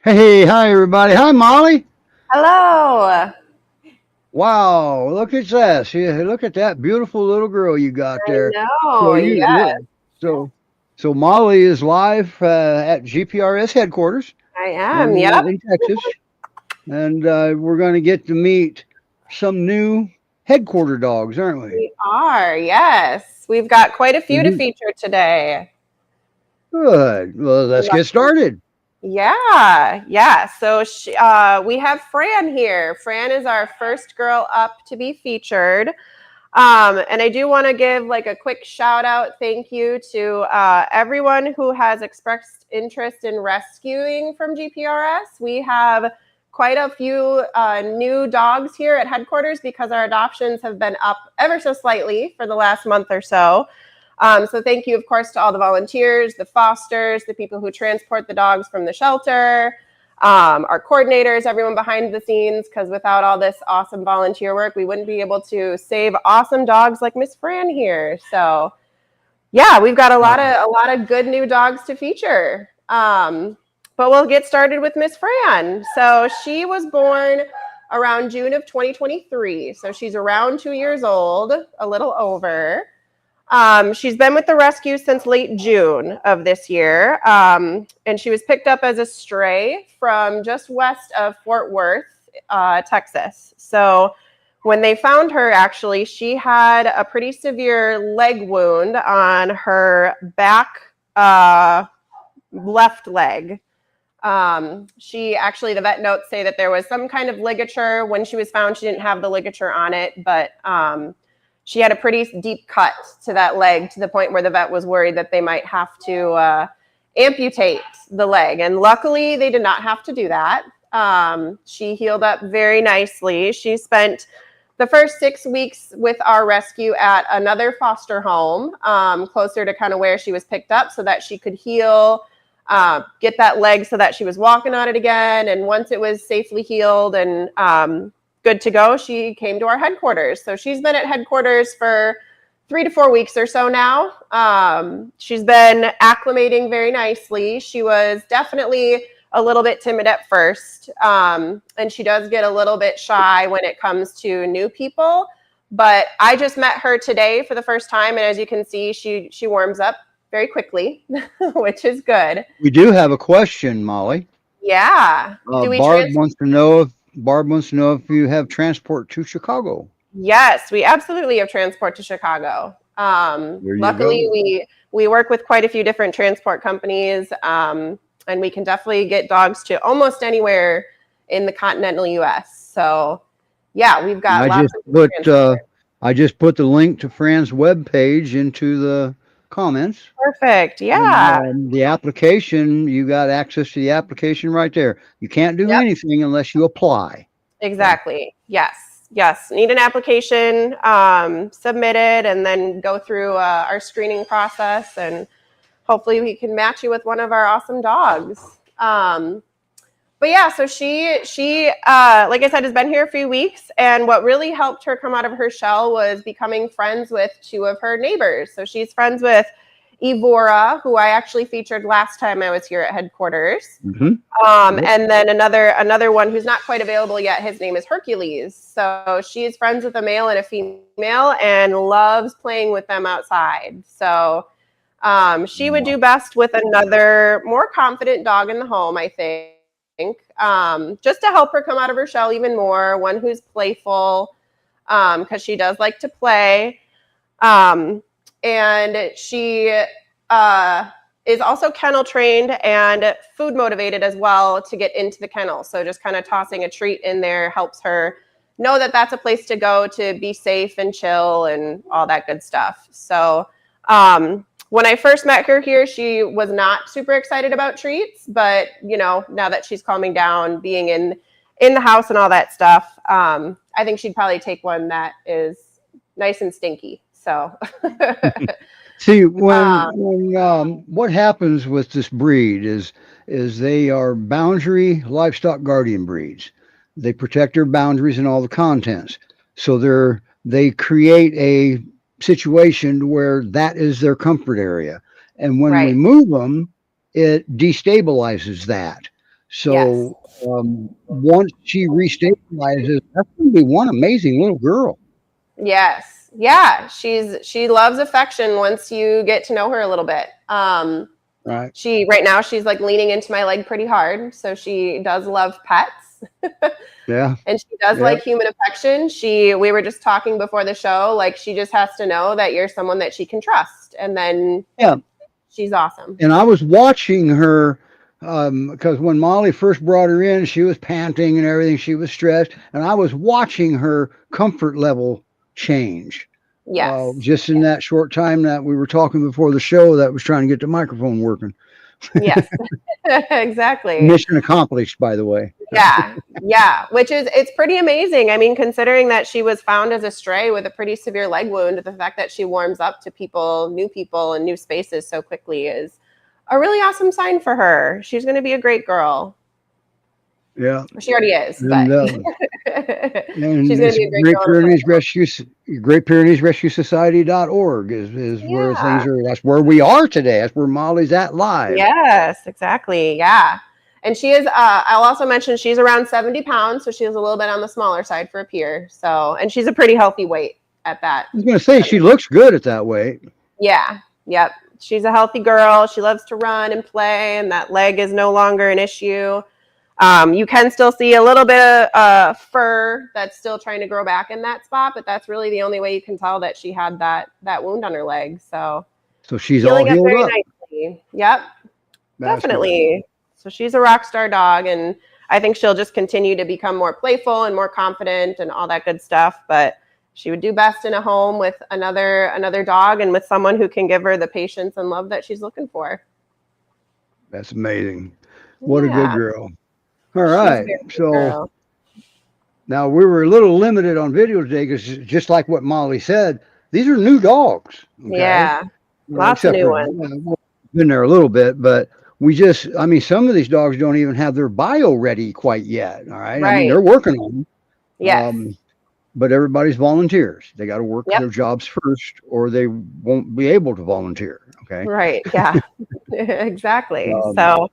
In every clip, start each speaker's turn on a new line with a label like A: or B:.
A: Hey, hi everybody. Hi Molly.
B: Hello.
A: Wow, look at that. See, look at that beautiful little girl you got
B: I
A: there. So
B: know.
A: you
B: Yeah,
A: look so so Molly is live at GPRS headquarters
B: I am. Yep,
A: in Texas, and we're going to get to meet some new headquarter dogs, aren't we?
B: we are. Yes, we've got quite a few to
A: Mhm.
B: feature today.
A: Good. Well, let's get
B: Lucky.
A: started.
B: Yeah, yeah. We have Fran here. Fran is our first girl up to be featured. And I do want to give like a quick shout out, thank you to everyone who has expressed interest in rescuing from GPRS. We have quite a few new dogs here at headquarters because our adoptions have been up ever so slightly for the last month or so. So thank you, of course, to all the volunteers, the fosters, the people who transport the dogs from the shelter, our coordinators, everyone behind the scenes, because without all this awesome volunteer work, we wouldn't be able to save awesome dogs like Miss Fran here. So yeah, we've got a lot of good new dogs to feature. But we'll get started with Miss Fran. So she was born around June of 2023. So she's around 2 years old, a little over. She's been with the rescue since late June of this year, and she was picked up as a stray from just west of Fort Worth, Texas. So when they found her, actually, she had a pretty severe leg wound on her back left leg. The vet notes say that there was some kind of ligature. When she was found, she didn't have the ligature on it, but she had a pretty deep cut to that leg to the point where the vet was worried that they might have to amputate the leg. And luckily, they did not have to do that. She healed up very nicely. She spent the first 6 weeks with our rescue at another foster home, closer to kind of where she was picked up so that she could heal, get that leg so that she was walking on it again. And once it was safely healed and good to go, she came to our headquarters. So she's been at headquarters for 3 to 4 weeks or so now. She's been acclimating very nicely. She was definitely a little bit timid at first, and she does get a little bit shy when it comes to new people. But I just met her today for the first time, and as you can see, she warms up very quickly, which is good.
A: We do have a question, Molly.
B: Yeah. Do we
A: Barb
B: trans?
A: wants to know if you have transport to Chicago.
B: Yes, we absolutely have transport to Chicago.
A: There you
B: Luckily,
A: go.
B: we work with quite a few different transport companies, and we can definitely get dogs to almost anywhere in the continental U.S. So, yeah, we've got
A: I
B: lots
A: just
B: of
A: put
B: transport.
A: the link to Fran's web page into the comments.
B: Perfect.
A: And
B: Yeah.
A: the application, you got access to the application right there. You can't do
B: Yep.
A: anything unless you apply. So
B: Exactly. Yes. Yes. Need an application submitted, and then go through our screening process, and hopefully we can match you with one of our awesome dogs. But yeah, so she like I said, has been here a few weeks, and what really helped her come out of her shell was becoming friends with two of her neighbors. So she's friends with Evora, who I actually featured last time I was here at headquarters.
A: mhm. Yep.
B: And then another one who's not quite available yet. His name is Hercules. So she's friends with a male and a female, and loves playing with them outside. So she would do best with another more confident dog in the home, I think, just to help her come out of her shell even more. One who's playful, because she does like to play. And she is also kennel trained and food motivated as well to get into the kennel. So just kind of tossing a treat in there helps her know that that's a place to go to be safe and chill and all that good stuff. So when I first met her here, she was not super excited about treats, but now that she's calming down, being in the house and all that stuff, I think she'd probably take one that is nice and stinky. So
A: See,
B: um,
A: what happens with this breed is they are boundary livestock guardian breeds. They protect their boundaries and all the contents. So they create a situation where that is their comfort area. And when we
B: right.
A: move them, it destabilizes that.
B: Yes.
A: So once she restabilizes, that's going to be one amazing little girl,
B: Yes. Yeah. She loves affection once you get to know her a little bit.
A: right?
B: She right now she's like leaning into my leg pretty hard, so she does love pets.
A: Yeah,
B: And she does
A: yeah,
B: like human affection. We were just talking before the show, like she just has to know that you're someone that she can trust, and then
A: yeah.
B: she's awesome.
A: And I was watching her because when Molly first brought her in, she was panting and everything. She was stressed, and I was watching her comfort level change.
B: Yes.
A: Just in that short time that we were talking before the show, that was trying to get the microphone working.
B: Yes. Exactly.
A: Mission accomplished, by the way.
B: Yeah. Yeah. Which is it's pretty amazing. I mean, considering that she was found as a stray with a pretty severe leg wound, the fact that she warms up to people and new spaces so quickly is a really awesome sign for her. She's going to be a great girl.
A: Yeah,
B: She already is,
A: and
B: but she's
A: and
B: going to
A: it's
B: be a great girl.
A: Great Pyrenees Rescue Society.org is where things
B: Yeah.
A: are. That's where we are today. That's where Molly's at live.
B: Yes, exactly. Yeah. And she is, I'll also mention she's around 70 pounds. So she is a little bit on the smaller side for a peer. So, and she's a pretty healthy weight at that.
A: I was going to say she looks good at that weight.
B: Yeah. Yep. She's a healthy girl. She loves to run and play, and that leg is no longer an issue. You can still see a little bit of fur that's still trying to grow back in that spot, but that's really the only way you can tell that she had that wound on her leg. So
A: So she's all
B: healing up
A: healed
B: very
A: up.
B: nicely. Yep.
A: That's good.
B: Definitely. So she's a rock star dog, and I think she'll just continue to become more playful and more confident and all that good stuff. But she would do best in a home with another dog and with someone who can give her the patience and love that she's looking for.
A: That's amazing. What a good
B: Yeah,
A: girl. All
B: she's a
A: right.
B: very good
A: So
B: girl.
A: now we were a little limited on video today because just like what Molly said, these are new dogs. Okay.
B: Yeah, lots of
A: Except
B: new
A: for
B: ones.
A: been there a little bit, but we just, I mean, some of these dogs don't even have their bio ready quite yet. All right. I mean,
B: Right.
A: they're working on them.
B: Yes.
A: But everybody's volunteers. They got to work
B: Yep.
A: their jobs first, or they won't be able to volunteer. Okay.
B: Right. Yeah. Exactly.
A: Um,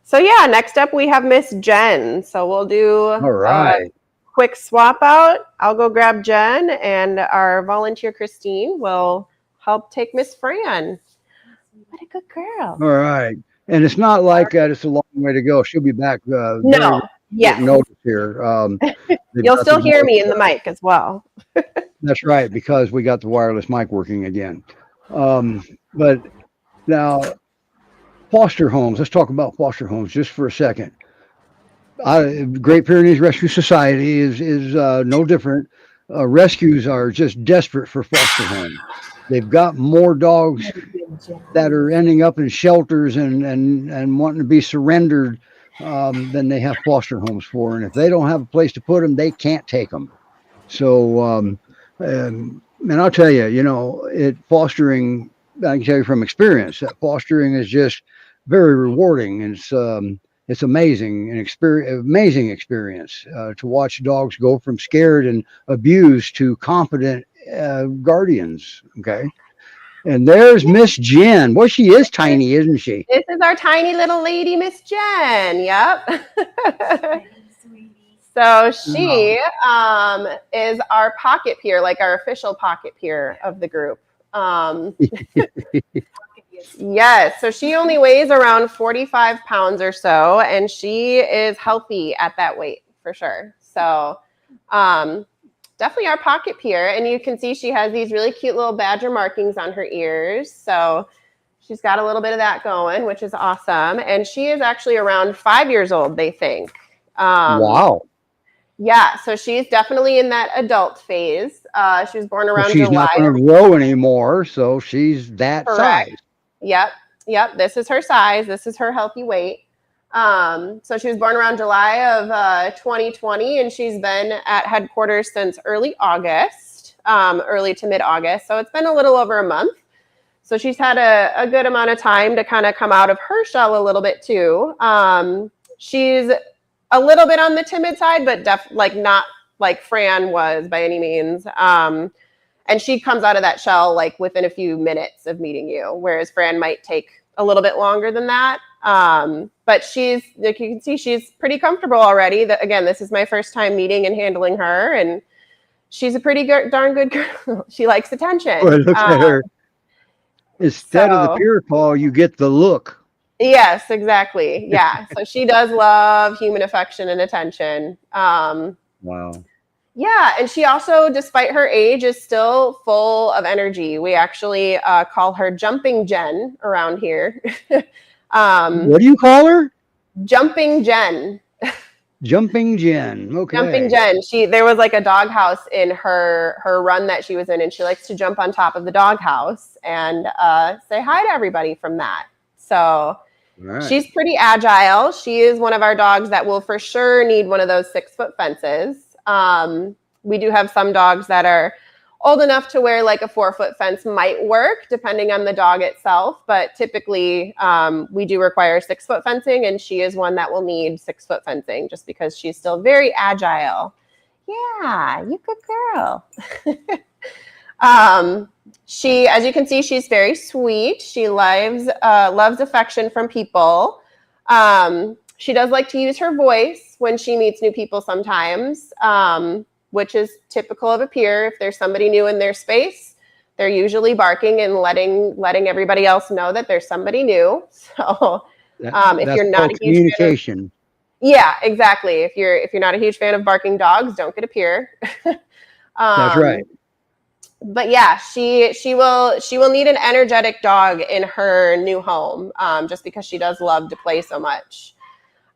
B: So yeah, next up we have Miss Jen. So we'll do
A: all
B: a
A: right.
B: quick swap out. I'll go grab Jen, and our volunteer Christine will help take Miss Fran. What a good girl.
A: All right. And it's not like it's a long way to go. She'll be back very
B: No.
A: short
B: Yes.
A: notice here. They've
B: You'll
A: got the
B: still hear me in the mic as well.
A: That's right, because we got the wireless mic working again. But now, foster homes. Let's talk about foster homes just for a second. Great Pyrenees Rescue Society is no different. Rescues are just desperate for foster homes. They've got more dogs that are ending up in shelters and wanting to be surrendered than they have foster homes for. And if they don't have a place to put them, they can't take them. So, and I'll tell you, fostering, I can tell you from experience that fostering is just very rewarding. And it's amazing, amazing experience to watch dogs go from scared and abused to confident guardians. Okay. And there's Miss Jen. Well, she is tiny, isn't she?
B: This is our tiny little lady, Miss Jen. Yep. So she is our pocket peer, like our official pocket peer of the group. Yes, so she only weighs around 45 pounds or so, and she is healthy at that weight for sure. So definitely our pocket peer. And you can see she has these really cute little badger markings on her ears. So she's got a little bit of that going, which is awesome. And she is actually around 5 years old, they think.
A: Wow.
B: Yeah, so she's definitely in that adult phase. She was born around
A: She's
B: July.
A: not going to grow anymore, so she's that
B: Correct.
A: size.
B: Yep. This is her size. This is her healthy weight. So she was born around July of 2020, and she's been at headquarters since early August, early to mid-August. So it's been a little over a month. So she's had a good amount of time to kind of come out of her shell a little bit too. She's a little bit on the timid side, but not like Fran was by any means. And she comes out of that shell like within a few minutes of meeting you, whereas Fran might take a little bit longer than that. But she's, like you can see, she's pretty comfortable already. Again, this is my first time meeting and handling her, and she's a pretty darn good girl. She likes attention.
A: Boy, look at her. Instead of the
B: So,
A: peer call, you get the look.
B: yes, exactly. Yeah. So she does love human affection and attention.
A: Wow.
B: Yeah, and she also, despite her age, is still full of energy. We actually call her Jumping Jen around here.
A: What do you call her?
B: Jumping Jen.
A: Jumping Jen.
B: Jumping
A: Okay.
B: Jen. There was like a doghouse in her run that she was in, and she likes to jump on top of the doghouse and say hi to everybody from that. So
A: All right.
B: she's pretty agile. She is one of our dogs that will for sure need one of those 6-foot fences. We do have some dogs that are old enough to where like a 4-foot fence might work depending on the dog itself. But typically we do require 6-foot fencing, and she is one that will need 6-foot fencing just because she's still very agile. Yeah, you good girl. She, as you can see, she's very sweet. She loves affection from people. She does like to use her voice when she meets new people sometimes, which is typical of a peer. If there's somebody new in their space, they're usually barking and letting everybody else know that there's somebody new. So if you're not a huge
A: communication.
B: Fan of, yeah, exactly. If you're not a huge fan of barking dogs, don't get a peer.
A: That's right.
B: But yeah, she will need an energetic dog in her new home, just because she does love to play so much.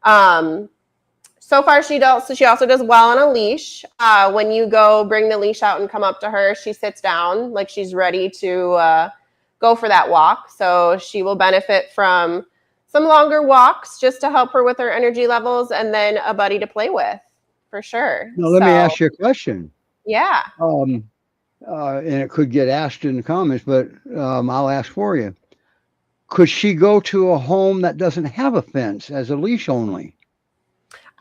B: So far, she also does well on a leash. When you go bring the leash out and come up to her, she sits down like she's ready to go for that walk. So she will benefit from some longer walks just to help her with her energy levels, and then a buddy to play with, for sure.
A: Now, let me ask you a question.
B: Yeah.
A: And it could get asked in the comments, but I'll ask for you. Could she go to a home that doesn't have a fence as a leash only?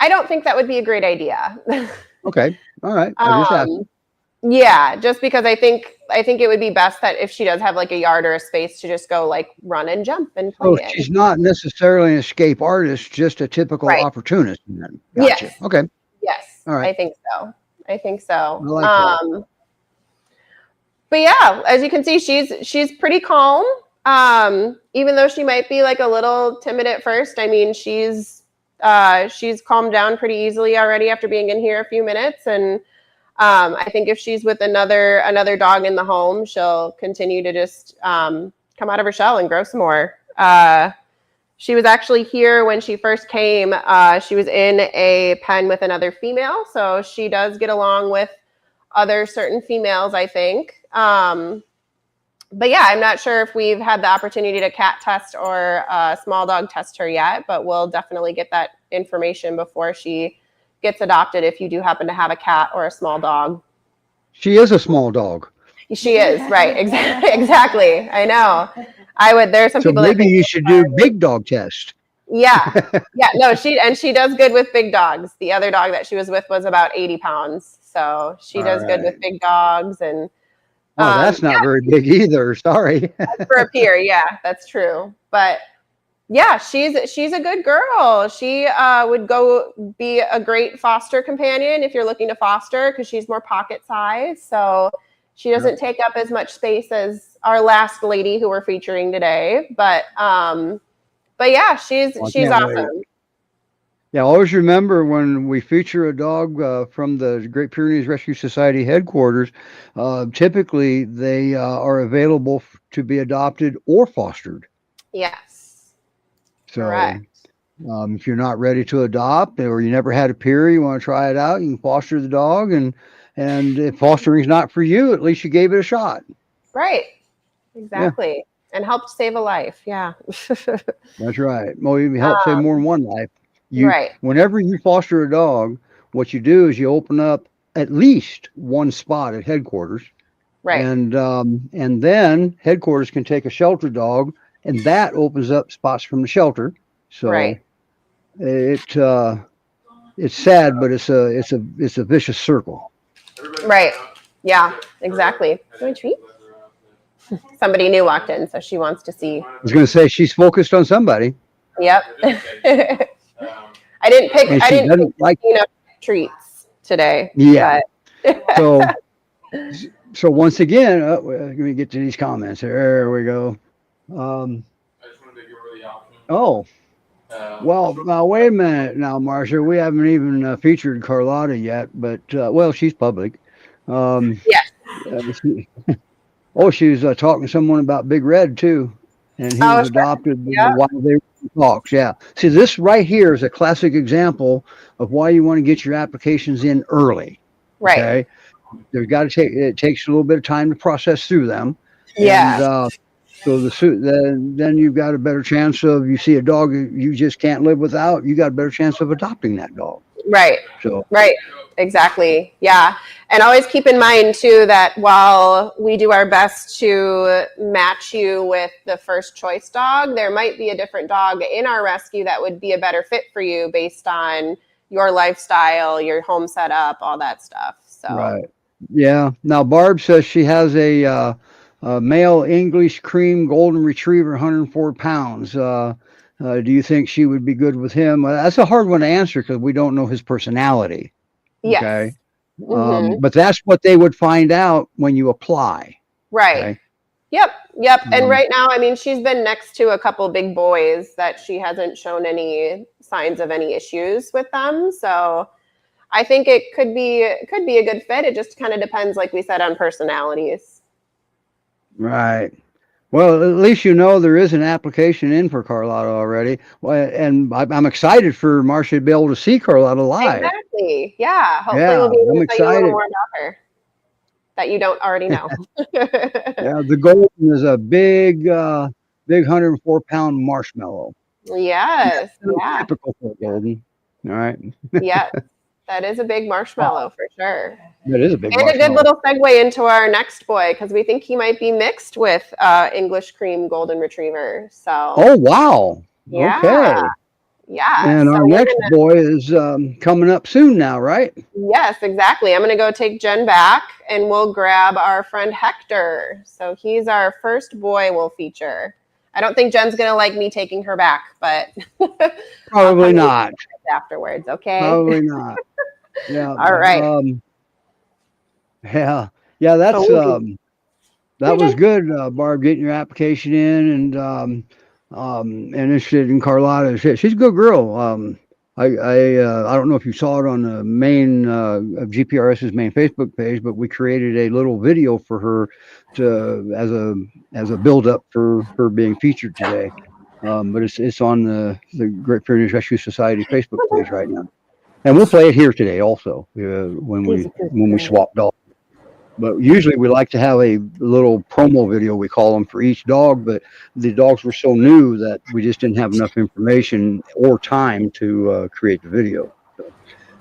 B: I don't think that would be a great idea.
A: Okay. All right. I just asked.
B: Yeah, just because I think it would be best that if she does have like a yard or a space to just go like run and jump and play.
A: So she's not necessarily an escape artist, just a typical opportunist. Then. Gotcha.
B: Yes.
A: Okay.
B: Yes.
A: All right.
B: I think so.
A: I like that.
B: But yeah, as you can see, she's pretty calm. Even though she might be like a little timid at first, I mean, she's calmed down pretty easily already after being in here a few minutes. And I think if she's with another dog in the home, she'll continue to just come out of her shell and grow some more. She was actually here when she first came. She was in a pen with another female, so she does get along with other certain females, I think. But yeah, I'm not sure if we've had the opportunity to cat test or small dog test her yet, but we'll definitely get that information before she gets adopted if you do happen to have a cat or a small dog.
A: She is a small dog.
B: She is, right. Exactly. I know. There's some people that
A: maybe you should do big dog test.
B: Yeah. Yeah. No, she does good with big dogs. The other dog that she was with was about 80 pounds. So she does good with big dogs. And
A: that's not very big either. Sorry.
B: For a peer. Yeah, that's true. But yeah, she's a good girl. She would go be a great foster companion if you're looking to foster, because she's more pocket size. So she doesn't take up as much space as our last lady who we're featuring today. But yeah, she's awesome.
A: Yeah, always remember when we feature a dog from the Great Pyrenees Rescue Society headquarters, typically they are available to be adopted or fostered.
B: Yes.
A: So if you're not ready to adopt, or you never had a peer, you want to try it out, you can foster the dog. And if fostering is not for you, at least you gave it a shot.
B: Right. Exactly. Yeah. And helped save a life. Yeah.
A: That's right. Well, you help save more than one life. Whenever you foster a dog, what you do is you open up at least one spot at headquarters.
B: Right.
A: And then headquarters can take a shelter dog, and that opens up spots from the shelter. So it's sad, but it's a vicious circle.
B: Right. Yeah, exactly. Do I treat? Somebody new walked in, so she wants to see.
A: I was going to say she's focused on somebody.
B: Yep. I didn't
A: and
B: I
A: she
B: didn't pick
A: doesn't like.
B: treats today,
A: Yeah.
B: but
A: So so once again, let me get to these comments. There we go. Um, oh, well, now wait a minute now, Marcia. We haven't even featured Carlotta yet, but well, she's public. Um,
B: yes.
A: she, oh, she was talking to someone about Big Red too, and he
B: Oh,
A: was
B: sure.
A: adopted
B: Yep.
A: while they were in talks. Yeah. See, this right here is a classic example of why you want to get your applications in early.
B: Right.
A: Okay, there's got to take it takes a little bit of time to process through them, and
B: Yeah.
A: so then you've got a better chance of you see a dog you just can't live without. You got a better chance of adopting that dog.
B: Right.
A: So
B: Right. Exactly. Yeah. And always keep in mind too that while we do our best to match you with the first choice dog, there might be a different dog in our rescue that would be a better fit for you based on your lifestyle, your home setup, all that stuff. So,
A: right, yeah. Now Barb says she has a male English cream golden retriever, 104 pounds. Do you think she would be good with him? That's a hard one to answer because we don't know his personality. Okay.
B: yes. Mhm.
A: But that's what they would find out when you apply.
B: Right.
A: Okay.
B: Yep, yep. And
A: Um,
B: right now, I mean, she's been next to a couple big boys that she hasn't shown any signs of any issues with them. So I think it could be a good fit. It just kind of depends, like we said, on personalities.
A: right. Well, at least you know there is an application in for Carlotta already. Well, and I'm excited for Marcia to be able to see Carlotta live.
B: Exactly. Yeah. Hopefully,
A: Yeah,
B: we'll be able
A: I'm
B: to tell you a little
A: excited.
B: more about her that you don't already know.
A: Yeah, the golden is a big 104-pound marshmallow.
B: Yes.
A: That's
B: Yeah.
A: typical for a golden. All right.
B: Yes. That is a big marshmallow
A: Wow,
B: for sure.
A: that is a big
B: And a good
A: marshmallow.
B: little segue into our next boy because we think he might be mixed with English cream golden retriever. So
A: Oh, wow.
B: yeah,
A: Okay.
B: yeah.
A: And
B: So
A: our
B: we're
A: next
B: gonna
A: boy is coming up soon now, right?
B: yes, exactly. I'm gonna go take Jen back and we'll grab our friend Hector. So he's our first boy we'll feature. I don't think Jen's gonna like me taking her back, but I'll come
A: Probably
B: in
A: not.
B: afterwards. Okay.
A: Probably not. Yeah.
B: All right.
A: Yeah. Yeah. That's
B: So
A: that
B: here,
A: was
B: Jen.
A: good, Barb, getting your application in and interested in Carlotta. She's a good girl. I don't know if you saw it on the main of GPRS's main Facebook page, but we created a little video for her to as a build up for her being featured today. But it's on the Great Pyrenees Rescue Society Facebook page right now, and we'll play it here today also
B: He's a good
A: when we
B: boy.
A: swap dogs. But usually we like to have a little promo video, we call them, for each dog. But the dogs were so new that we just didn't have enough information or time to create the video. So,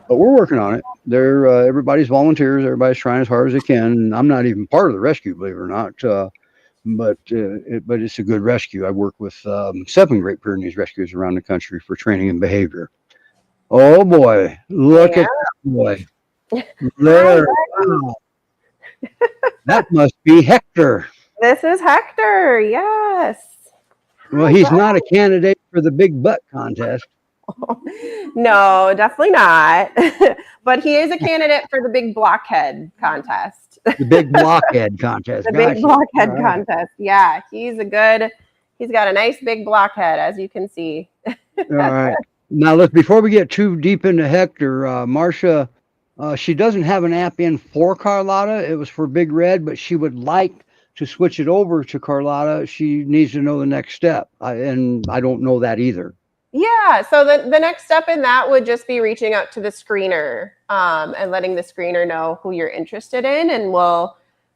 A: but we're working on it. They're everybody's volunteers. Everybody's trying as hard as they can. And I'm not even part of the rescue, believe it or not. But it's a good rescue. I work with 7 Great Pyrenees rescues around the country for training and behavior. Oh boy, look
B: Yeah.
A: at that boy
B: Hi,
A: there!
B: buddy.
A: Wow, that must be Hector.
B: This is Hector. Yes.
A: Well,
B: Hi,
A: he's not a
B: bud.
A: candidate for the big butt contest.
B: No, definitely not. But he is a candidate for the big blockhead contest.
A: The big blockhead contest.
B: The big
A: Gotcha. All
B: blockhead
A: right.
B: contest. Yeah, he's got a nice big blockhead, as you can see.
A: All right. Now, let's before we get too deep into Hector, Marcia, she doesn't have an app in for Carlotta. It was for Big Red, but she would like to switch it over to Carlotta. She needs to know the next step, and I don't know that either.
B: Yeah, so the next step in that would just be reaching out to the screener and letting the screener know who you're interested in, and we'll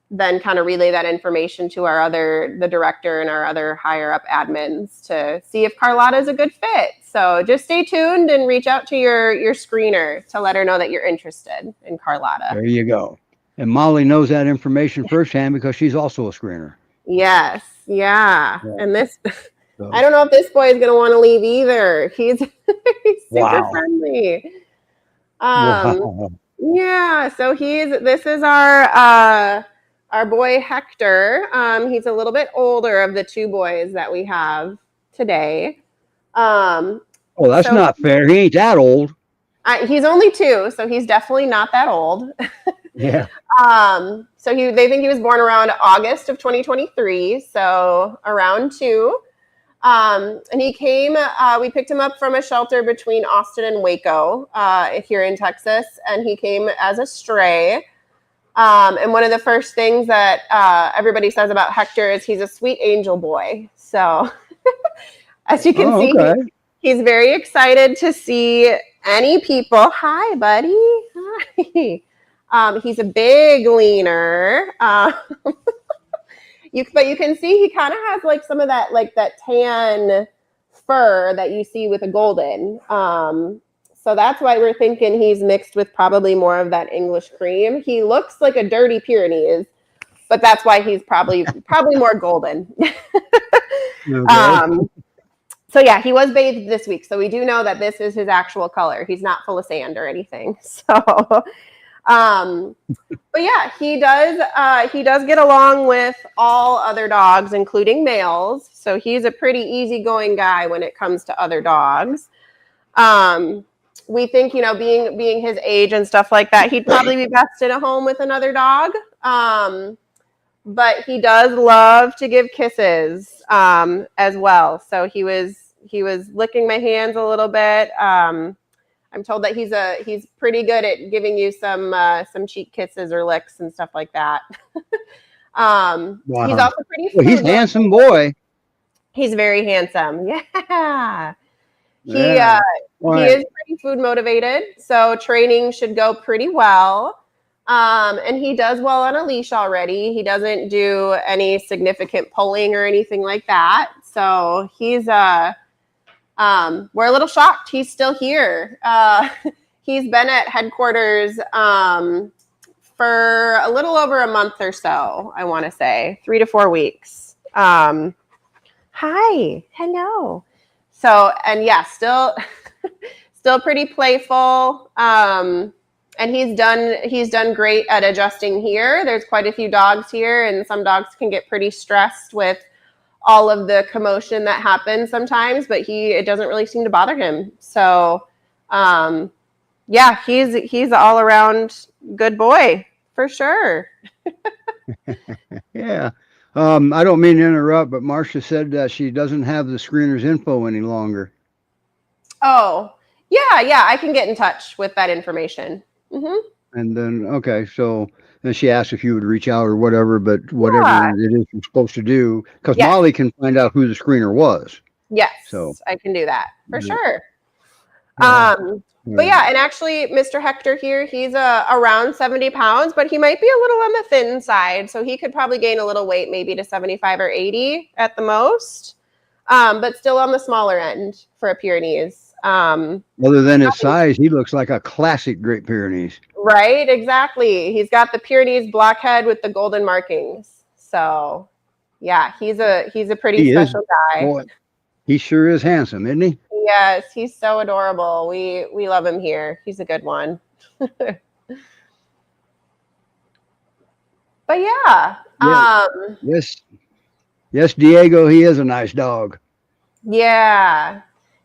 B: then kind of relay that information to the director and our other higher up admins to see if Carlotta is a good fit. So just stay tuned and reach out to your screener to let her know that you're interested in Carlotta.
A: There you go. And Molly knows that information firsthand because she's also a screener.
B: Yes, yeah.
A: Yeah.
B: And this, I
A: So,
B: don't know if this boy is going to want to leave either. He's, he's super
A: wow.
B: friendly. Um,
A: Wow.
B: yeah, so this is our boy Hector. He's a little bit older of the two boys that we have today. Um,
A: Oh, that's
B: so
A: not fair. He ain't that old.
B: he's only 2, so he's definitely not that old.
A: Yeah.
B: So they think he was born around August of 2023, so around 2. And he came, we picked him up from a shelter between Austin and Waco here in Texas, and he came as a stray. And one of the first things that everybody says about Hector is he's a sweet angel boy. So as you can
A: Oh,
B: see,
A: okay.
B: he's very excited to see any people. Hi, buddy. Hi. He's a big leaner. But you can see he kind of has like some of that, like that tan fur that you see with a golden. So that's why we're thinking he's mixed with probably more of that English cream. He looks like a dirty Pyrenees, but that's why he's probably more golden.
A: Okay.
B: um, so yeah, he was bathed this week, so we do know that this is his actual color. He's not full of sand or anything. So but yeah, he does get along with all other dogs, including males. So he's a pretty easygoing guy when it comes to other dogs. We think, being his age and stuff like that, he'd probably be best in a home with another dog. But he does love to give kisses as well. So he was licking my hands a little bit. I'm told that he's pretty good at giving you some cheek kisses or licks and stuff like that. He's
A: Wow.
B: also pretty
A: Well, he's
B: food
A: a handsome
B: motivated.
A: boy.
B: He's very handsome. Yeah. He
A: Yeah.
B: he
A: Right.
B: is pretty food motivated, so training should go pretty well. And he does well on a leash already. He doesn't do any significant pulling or anything like that. So he's we're a little shocked he's still here. He's been at headquarters for a little over a month or so, I want to say 3 to 4 weeks. Hi, hello. So, and yeah, still pretty playful. And he's done great at adjusting here. There's quite a few dogs here, and some dogs can get pretty stressed with all of the commotion that happens sometimes, but it doesn't really seem to bother him. So, yeah, he's all around good boy for sure.
A: Yeah. I don't mean to interrupt, but Marcia said that she doesn't have the screener's info any longer.
B: Oh, yeah, I can get in touch with that information. Mm-hmm.
A: And then, okay, so then she asked if you would reach out or whatever, but
B: Yeah.
A: whatever it is you're supposed to do, because
B: Yes.
A: Molly can find out who the screener was.
B: Yes,
A: So,
B: I can do that for
A: yeah.
B: sure.
A: Yeah.
B: But yeah, and actually, Mr. Hector here, he's around 70 pounds, but he might be a little on the thin side. So he could probably gain a little weight, maybe to 75 or 80 at the most, but still on the smaller end for a Pyrenees.
A: Other than his size, he looks like a classic Great Pyrenees.
B: Right, exactly. He's got the Pyrenees blockhead with the golden markings. So yeah, he's a pretty
A: He is,
B: special guy.
A: boy, he sure is handsome, isn't he?
B: Yes, he's so adorable. We love him here. He's a good one. But yeah.
A: Yeah. Yes, Diego, he is a nice dog.
B: Yeah.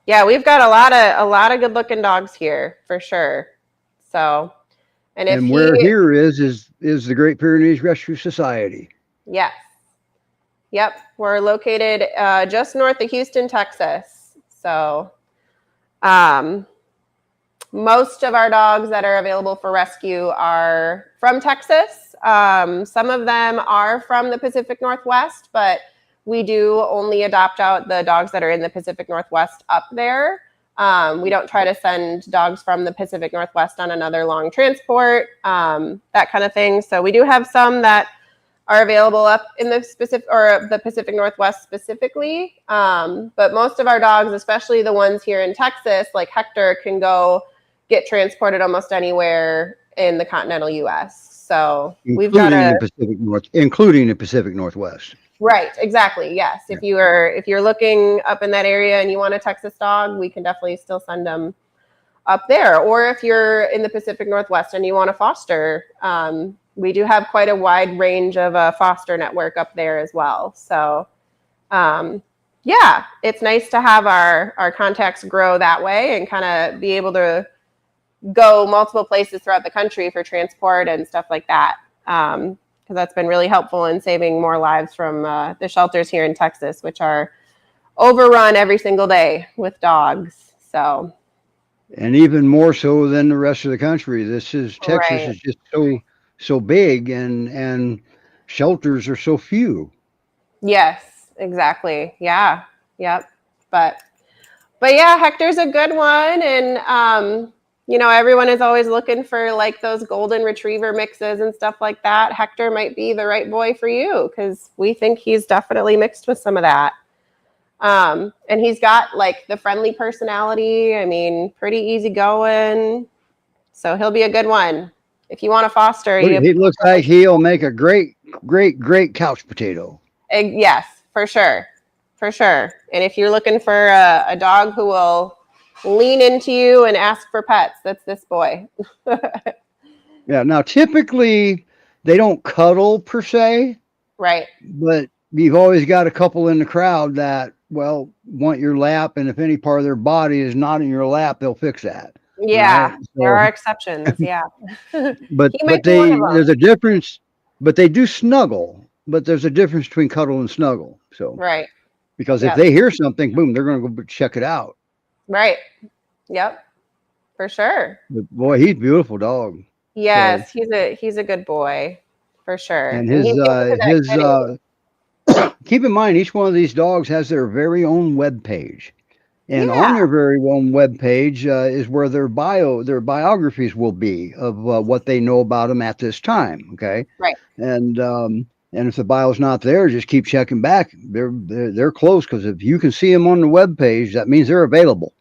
B: Yeah, we've got a lot of good looking dogs here for sure. So,
A: And where here is the Great Pyrenees Rescue Society.
B: Yes. Yep, we're located just north of Houston, Texas. So, most of our dogs that are available for rescue are from Texas. Some of them are from the Pacific Northwest, but we do only adopt out the dogs that are in the Pacific Northwest up there. We don't try to send dogs from the Pacific Northwest on another long transport, that kind of thing. So we do have some that are available up in the Pacific Northwest specifically. But most of our dogs, especially the ones here in Texas, like Hector, can go get transported almost anywhere in the continental U.S. So we've got
A: including the Pacific Northwest.
B: Right, exactly. Yes. If you're looking up in that area and you want a Texas dog, we can definitely still send them up there. Or if you're in the Pacific Northwest and you want to foster, we do have quite a wide range of a foster network up there as well. So, yeah, it's nice to have our contacts grow that way and kind of be able to go multiple places throughout the country for transport and stuff like that. Because that's been really helpful in saving more lives from the shelters here in Texas, which are overrun every single day with dogs. So,
A: And even more so than the rest of the country. Texas
B: right.
A: is just so big, and shelters are so few.
B: Yes, exactly. Yeah. Yep. But yeah, Hector's a good one. And everyone is always looking for like those golden retriever mixes and stuff like that. Hector might be the right boy for you because we think he's definitely mixed with some of that. And he's got like the friendly personality. I mean, pretty easygoing. So he'll be a good one. If you want to foster,
A: He looks like he'll make a great couch potato.
B: yes, for sure. For sure. And if you're looking for a dog who will lean into you and ask for pets, that's this boy.
A: Yeah. Now, typically they don't cuddle per se,
B: Right.
A: but you've always got a couple in the crowd that, well, want your lap, and if any part of their body is not in your lap, they'll fix that.
B: Yeah,
A: Right.
B: there
A: So,
B: are exceptions. Yeah.
A: but
B: He might be one of them.
A: there's a difference. But they do snuggle. But there's a difference between cuddle and snuggle. So,
B: Right.
A: because if
B: Yep.
A: they hear something, boom, they're going to go check it out.
B: Right. Yep. For sure.
A: But boy, he's a beautiful dog.
B: Yes, he's a good boy. For sure.
A: And
B: And he's getting to that kitty.
A: keep in mind, each one of these dogs has their very own web page. And on
B: Yeah.
A: their very own web page is where their biographies will be of what they know about them at this time. Okay.
B: Right.
A: And if the bio's not there, just keep checking back. They're close, because if you can see them on the web page, that means they're available.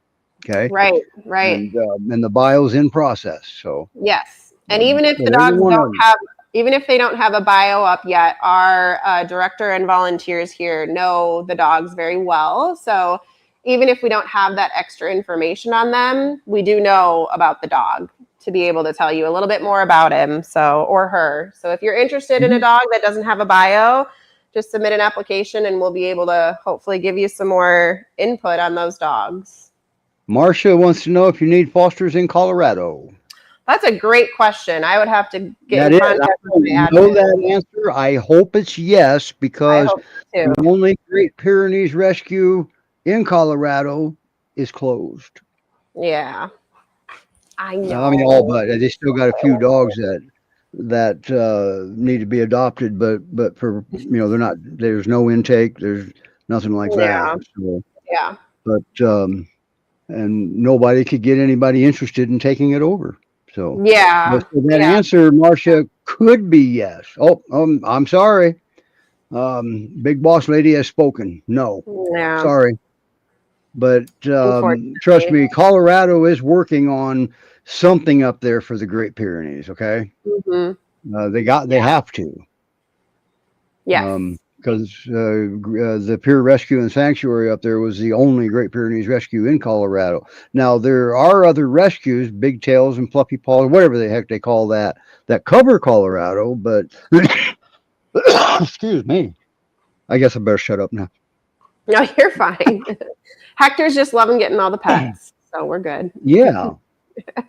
A: Okay.
B: Right. Right.
A: And the bio's in process. So
B: Yes. And even if
A: but
B: the
A: every
B: dogs
A: one of
B: don't
A: them.
B: have, even if they don't have a bio up yet, our director and volunteers here know the dogs very well. So even if we don't have that extra information on them, we do know about the dog to be able to tell you a little bit more about him, or her. So if you're interested in a dog that doesn't have a bio, just submit an application and we'll be able to hopefully give you some more input on those dogs.
A: Marcia wants to know if you need fosters in Colorado.
B: That's a great question. I would have to get
A: That
B: in
A: is, I
B: contact with my
A: don't know
B: admin.
A: that answer. I hope it's yes,
B: I
A: because
B: hope so too.
A: the only Great Pyrenees rescue in Colorado is closed.
B: Yeah, I know.
A: I mean, all but they still got a few dogs that need to be adopted, but for they're not. There's no intake. There's nothing like
B: Yeah,
A: that. So,
B: yeah,
A: but and nobody could get anybody interested in taking it over. So,
B: yeah,
A: so that
B: yeah.
A: answer, Marcia, could be yes. Oh, I'm sorry. Big boss lady has spoken. No,
B: Yeah.
A: sorry. But
B: Unfortunately.
A: trust me, Colorado is working on something up there for the Great Pyrenees. Okay,
B: Mm-hmm.
A: they have to.
B: Yes.
A: Because the Pure Rescue and Sanctuary up there was the only Great Pyrenees rescue in Colorado. Now there are other rescues, Big Tails and Fluffy Paws, whatever the heck they call that cover Colorado. But excuse me, I guess I better shut up now.
B: No, you're fine. Hector's just loving getting all the pets, so we're good.
A: Yeah.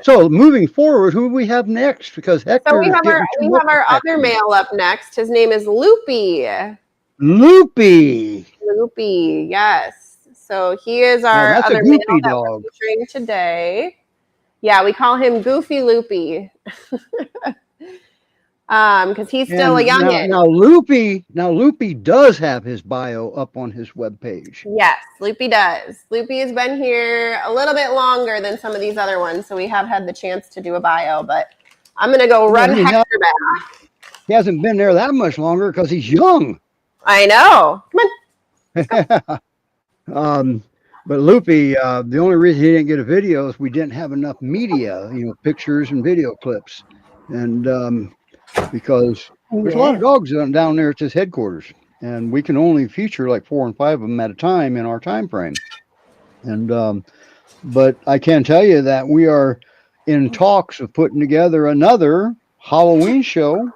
A: So moving forward, who do we have next? Because Hector.
B: So we have our other male up next. His name is Loopy.
A: Loopy.
B: Loopy, yes. So he is our
A: That's
B: other
A: a
B: male
A: goofy
B: that
A: dog.
B: we're featuring today. Yeah, we call him Goofy Loopy. Because he's still a youngin'.
A: Now Loopy does have his bio up on his webpage.
B: Yes, Loopy does. Loopy has been here a little bit longer than some of these other ones, so we have had the chance to do a bio, but I'm going to go run Hector back.
A: He hasn't been there that much longer because he's young.
B: I know. Come
A: on. But Loopy, the only reason he didn't get a video is we didn't have enough media, pictures and video clips. And because there's a lot of dogs down there at this headquarters, and we can only feature like 4 and 5 of them at a time in our time frame. And but I can tell you that we are in talks of putting together another Halloween show.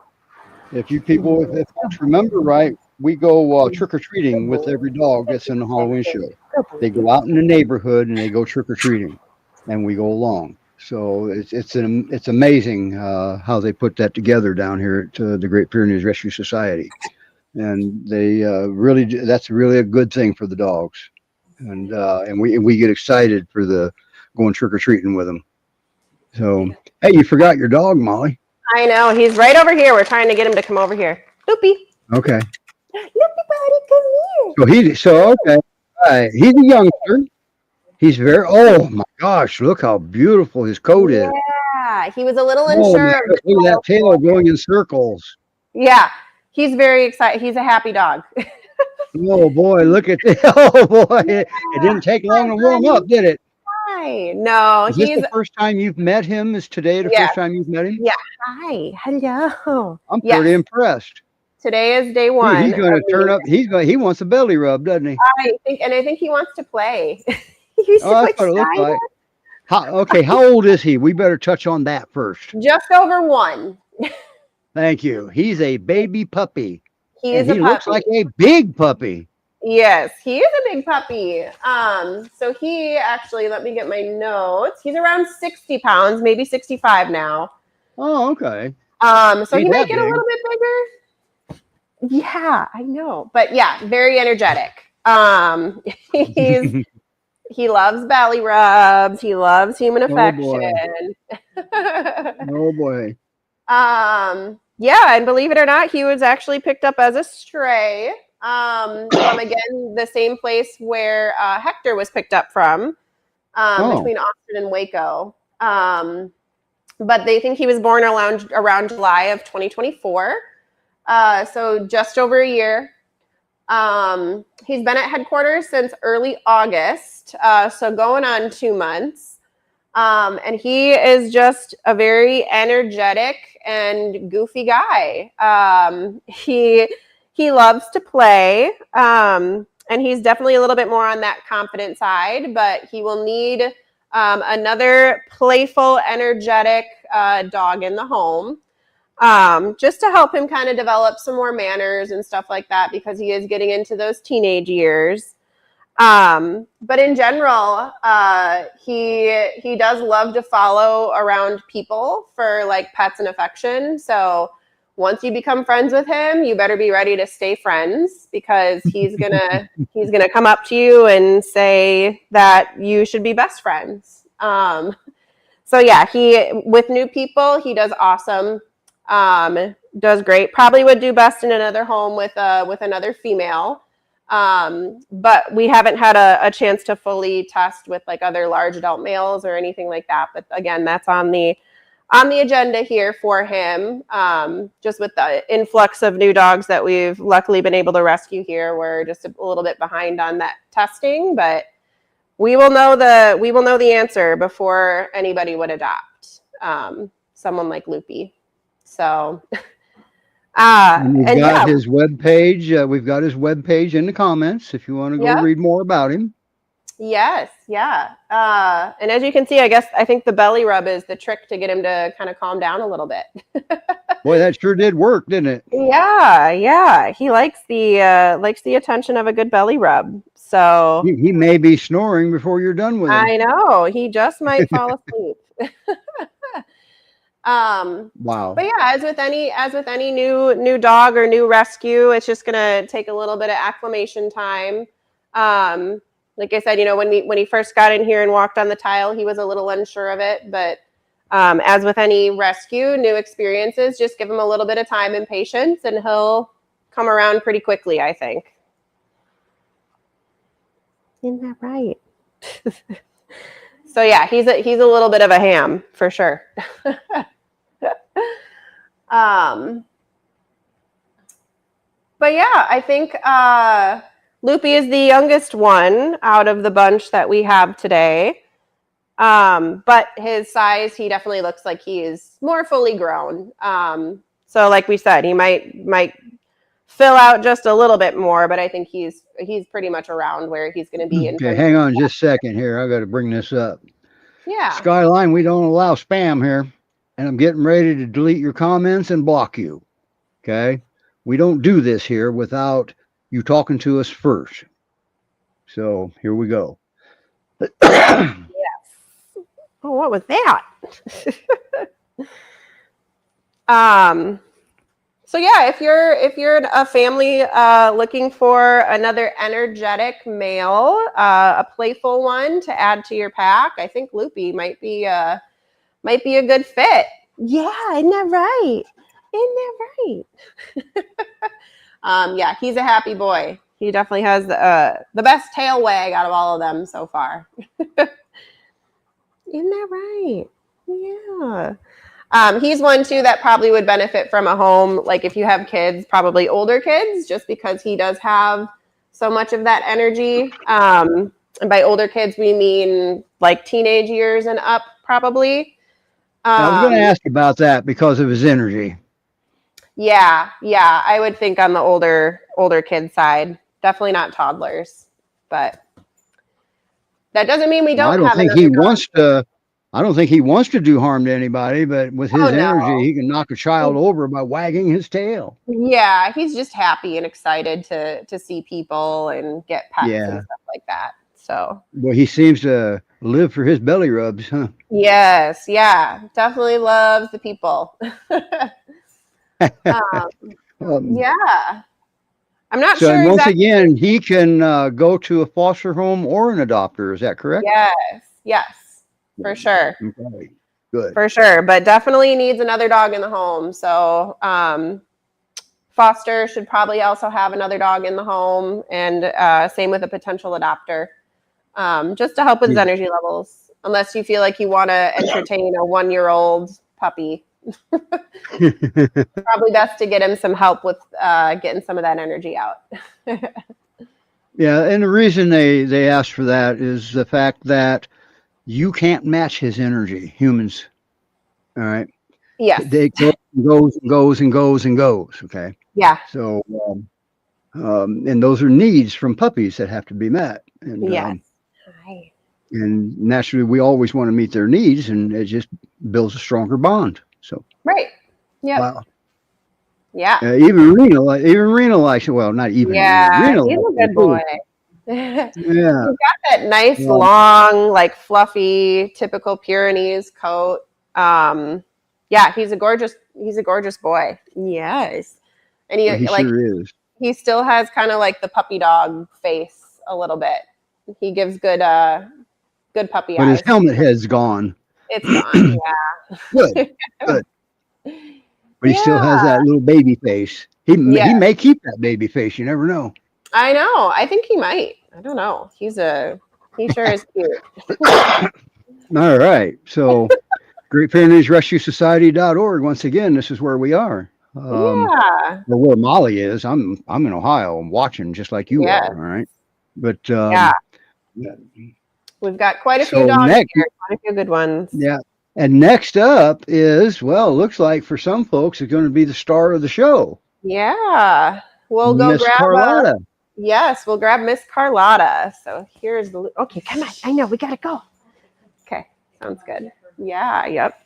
A: If you folks remember right, we go trick or treating with every dog that's in the Halloween show. They go out in the neighborhood and they go trick or treating, and we go along. So it's amazing how they put that together down here at the Great Pyrenees Rescue Society, and they that's really a good thing for the dogs, and we get excited for the going trick or treating with them. So hey, you forgot your dog, Molly.
B: I know. He's right over here. We're trying to get him to come over here. Loopy.
A: Okay.
B: Loopy buddy, come here.
A: Okay. All right. He's a youngster. He's very. Oh my gosh! Look how beautiful his coat is.
B: Yeah, he was a little
A: Oh my
B: unsure of
A: gosh! Look at that tail going in circles.
B: Yeah, he's very excited. He's a happy dog.
A: Oh boy! Look at that. Oh boy! It didn't take long to warm up, did it?
B: Hi. No,
A: Is this
B: he's
A: the first time you've met him? Is today the
B: yeah,
A: first time you've met him?
B: yeah. Hi. Hello.
A: I'm
B: Yes.
A: pretty impressed.
B: Today is day
A: Dude,
B: one.
A: he's going to turn up. He wants a belly rub, doesn't he?
B: I think he wants to play. He's
A: Oh,
B: so
A: that's what it looks
B: excited.
A: like. How old is he? We better touch on that first.
B: Just over 1.
A: Thank you. He's a baby puppy.
B: He is
A: And
B: a
A: he
B: puppy.
A: looks like a big puppy.
B: Yes, he is a big puppy. So he actually, let me get my notes. He's around 60 pounds, maybe 65 now.
A: Oh, okay.
B: So he
A: Ain't
B: might
A: that
B: get a
A: big.
B: little bit bigger. Yeah, I know. But yeah, very energetic. He loves belly rubs. He loves human affection.
A: Oh boy.
B: Yeah, and believe it or not, he was actually picked up as a stray from again the same place where Hector was picked up from, between Austin and Waco. But they think he was born around July of 2024, so just over a year. He's been at headquarters since early August, so going on 2 months. And he is just a very energetic and goofy guy. He loves to play, and he's definitely a little bit more on that confident side, but he will need another playful, energetic dog in the home. Just to help him kind of develop some more manners and stuff like that, because he is getting into those teenage years. But in general, he does love to follow around people for like pets and affection. So once you become friends with him, you better be ready to stay friends, because he's gonna come up to you and say that you should be best friends. So yeah, with new people, he does awesome. Does great. Probably would do best in another home with another female. But we haven't had a chance to fully test with like other large adult males or anything like that. But again, that's on the agenda here for him. Just with the influx of new dogs that we've luckily been able to rescue here, we're just a little bit behind on that testing, but we will know the answer before anybody would adopt someone like Loopy. So,
A: We've got his webpage. We've got his webpage in the comments if you want to go read more about him.
B: Yes, yeah. And as you can see, I think the belly rub is the trick to get him to kind of calm down a little bit.
A: Boy, that sure did work, didn't it?
B: Yeah. He likes the attention of a good belly rub. So
A: he may be snoring before you're done with him.
B: I know. He just might fall asleep.
A: Wow.
B: But yeah, as with any new dog or new rescue, it's just gonna take a little bit of acclimation time. Like I said, when he first got in here and walked on the tile, he was a little unsure of it. But as with any rescue, new experiences, just give him a little bit of time and patience, and he'll come around pretty quickly, I think. Isn't that right? So yeah, he's a little bit of a ham for sure. But yeah, I think Loopy is the youngest one out of the bunch that we have today. But his size, he definitely looks like he is more fully grown. So like we said, he might fill out just a little bit more, but I think he's pretty much around where he's going to be.
A: Okay, hang on just a second here. I got to bring this up.
B: Yeah.
A: Skyline, we don't allow spam here, and I'm getting ready to delete your comments and block you. Okay. we don't do this here without you talking to us first. So here we go.
B: Oh, what was that? So yeah, if you're a family looking for another energetic male, a playful one to add to your pack, I think Loopy might be a good fit. Yeah, isn't that right? Isn't that right? Yeah, he's a happy boy. He definitely has the best tail wag out of all of them so far. Isn't that right? Yeah. He's one too that probably would benefit from a home, like if you have kids, probably older kids, just because he does have so much of that energy. And by older kids, we mean like teenage years and up, probably.
A: I was going to ask about that because of his energy.
B: Yeah, I would think on the older kid side, definitely not toddlers, but that doesn't mean we don't.
A: I don't think he wants to. I don't think he wants to do harm to anybody, but with his energy, he can knock a child over by wagging his tail.
B: Yeah, he's just happy and excited to see people and get pets and stuff like that. So,
A: well, he seems to live for his belly rubs, huh?
B: Yes, yeah, definitely loves the people. Yeah. I'm not sure.
A: So once again, he can go to a foster home or an adopter. Is that correct?
B: Yes, for sure.
A: Okay. Good.
B: For sure, but definitely needs another dog in the home. So foster should probably also have another dog in the home, and same with a potential adopter, just to help with his energy levels. Unless you feel like you want to entertain a 1-year-old puppy. Probably best to get him some help with getting some of that energy out.
A: Yeah, and the reason they ask for that is the fact that you can't match his energy, humans. All right.
B: Yes.
A: They goes and goes and goes and goes. Okay.
B: Yeah.
A: So, and those are needs from puppies that have to be met. And,
B: yes.
A: And naturally, we always want to meet their needs, and it just builds a stronger bond. So.
B: Right. Yeah.
A: Wow.
B: Yeah.
A: Even Reno likes it. Well, not even.
B: Yeah.
A: Reno
B: he's a good boy.
A: Yeah.
B: He's got that nice, long, like fluffy, typical Pyrenees coat. Yeah, he's a gorgeous boy. Yes. And he
A: sure is.
B: He still has kind of like the puppy dog face a little bit. He gives good puppy eyes.
A: But his helmet head's gone.
B: It's gone, yeah.
A: Good. But he still has that little baby face. He may keep that baby face. You never know.
B: I know. I think he might. I don't know. He sure is cute.
A: All right. So Great Pyrenees Rescue Society.org. Once again, this is where we are. Well, where Molly is. I'm in Ohio. I'm watching just like you are. All right. But
B: we've got quite a few dogs here. Quite a few good ones.
A: Yeah. And next up is, well, looks like for some folks, it's going to be the star of the show.
B: Yeah. We'll go
A: Miss
B: grab
A: Carlotta.
B: Yes, we'll grab Miss Carlotta. So here's the... Okay, come on. I know. We got to go. Okay. Sounds good. Yeah. Yep.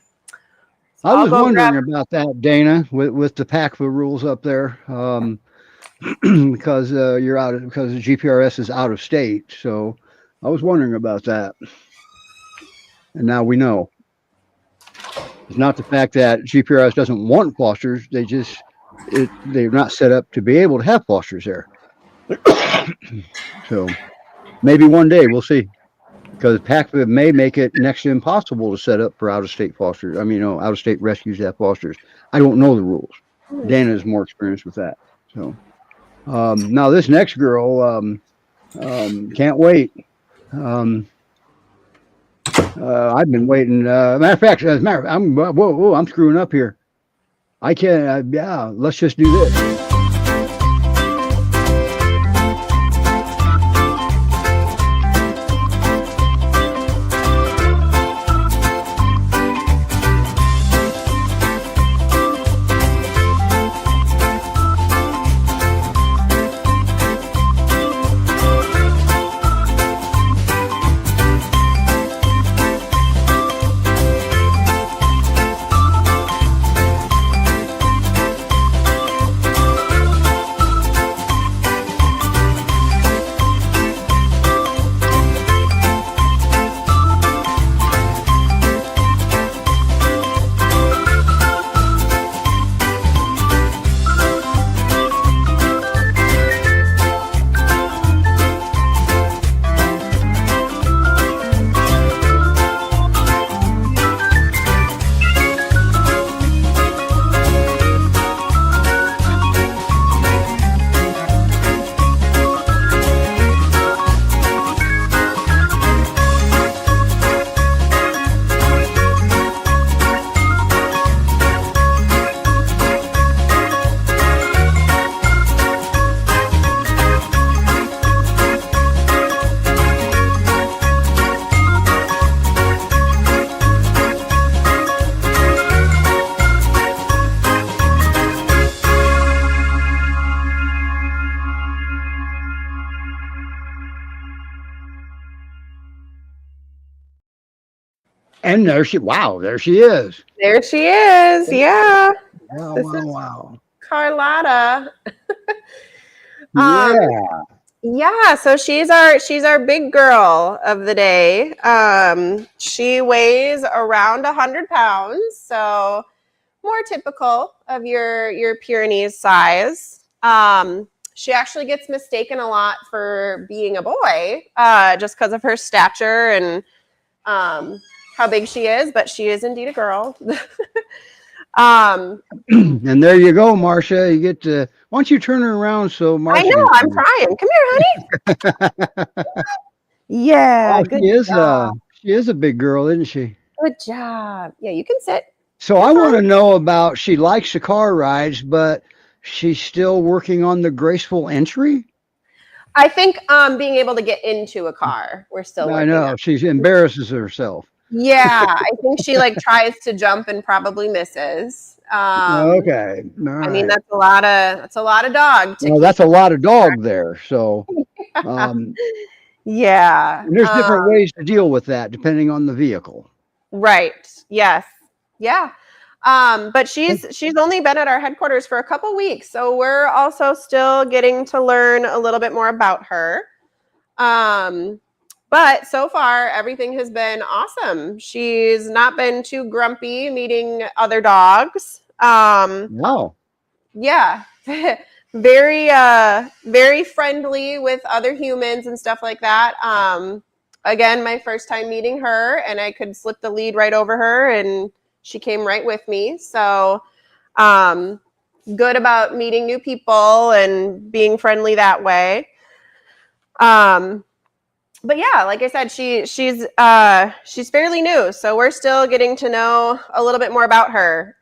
B: So
A: I was wondering about that, Dana, with the PACFA rules up there, because you're out because the GPRS is out of state. So I was wondering about that. And now we know. It's not the fact that GPRS doesn't want fosters. They're not set up to be able to have fosters there. So maybe one day we'll see, because PACFA may make it next to impossible to set up for out-of-state fosters. I mean, out-of-state rescues to have fosters. I don't know the rules. Dana has more experience with that. So now this next girl, can't wait. I've been waiting. Matter of fact, I'm screwing up here. I can't. Let's just do this. And there she, wow, there she is.
B: There she is. Yeah.
A: Wow,
B: This
A: wow,
B: is
A: wow.
B: Carlotta. Um,
A: Yeah.
B: yeah, so she's our big girl of the day. She weighs around 100 pounds, so more typical of your Pyrenees size. She actually gets mistaken a lot for being a boy, just because of her stature and how big she is, but she is indeed a girl. um,
A: And there you go, Marcia. You get to, why don't you turn her around so
B: I
A: Marcia
B: know,
A: can
B: I'm
A: see
B: trying. Come here, honey.
A: her?
B: Yeah,
A: Oh,
B: good job.
A: she is a big girl, isn't she?
B: Good job. Yeah, you can sit.
A: So
B: You're
A: I want
B: fine.
A: to know about, she likes the car rides, but she's still working on the graceful entry.
B: I think being able to get into a car, we're still
A: I
B: working
A: know
B: on.
A: she embarrasses herself.
B: Yeah, I think she like tries to jump and probably misses.
A: Okay, all
B: I mean
A: right.
B: that's a lot of dog to
A: Well,
B: keep.
A: that's a lot of dog there. So, um,
B: Yeah.
A: and there's different ways to deal with that depending on the vehicle.
B: Right. Yes. Yeah. But she's only been at our headquarters for a couple weeks, so we're also still getting to learn a little bit more about her. Um, but so far, everything has been awesome. She's not been too grumpy meeting other dogs.
A: Wow.
B: Yeah, very, very friendly with other humans and stuff like that. Again, my first time meeting her, and I could slip the lead right over her, and she came right with me. So, um, good about meeting new people and being friendly that way. Um, but yeah, like I said, she's fairly new, so we're still getting to know a little bit more about her.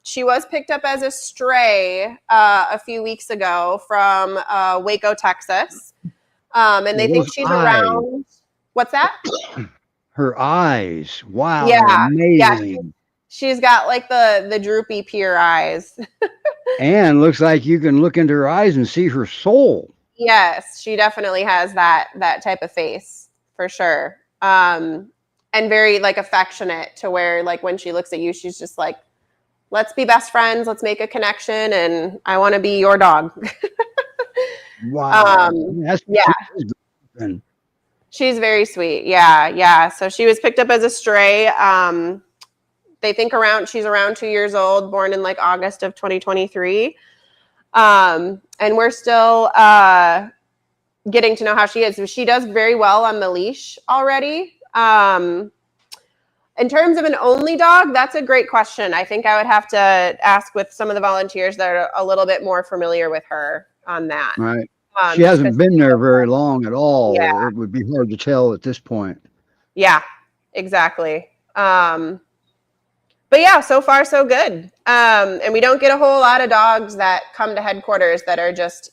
B: She was picked up as a stray a few weeks ago from Waco, Texas, and
A: Well,
B: they think
A: those
B: she's
A: eyes,
B: around. What's that?
A: her eyes. Wow, they're
B: Yeah, yeah.
A: amazing.
B: She's got like the droopy pure eyes.
A: And looks like you can look into her eyes and see her soul.
B: Yes, she definitely has that type of face for sure. And very like affectionate to where like when she looks at you, she's just like, let's be best friends, let's make a connection, and I want to be your dog.
A: Wow. That's
B: Yeah,
A: she is good.
B: she's very sweet. Yeah, yeah. So she was picked up as a stray. They think she's around 2 years old, born in like August of 2023. And we're still getting to know how she is. She does very well on the leash already. In terms of an only dog, that's a great question. I think I would have to ask with some of the volunteers that are a little bit more familiar with her on that.
A: Right. She
B: Just
A: hasn't
B: because,
A: been there very long at
B: yeah,
A: all. It would be hard to tell at this point.
B: yeah, exactly. But yeah, so far so good. And we don't get a whole lot of dogs that come to headquarters that are just,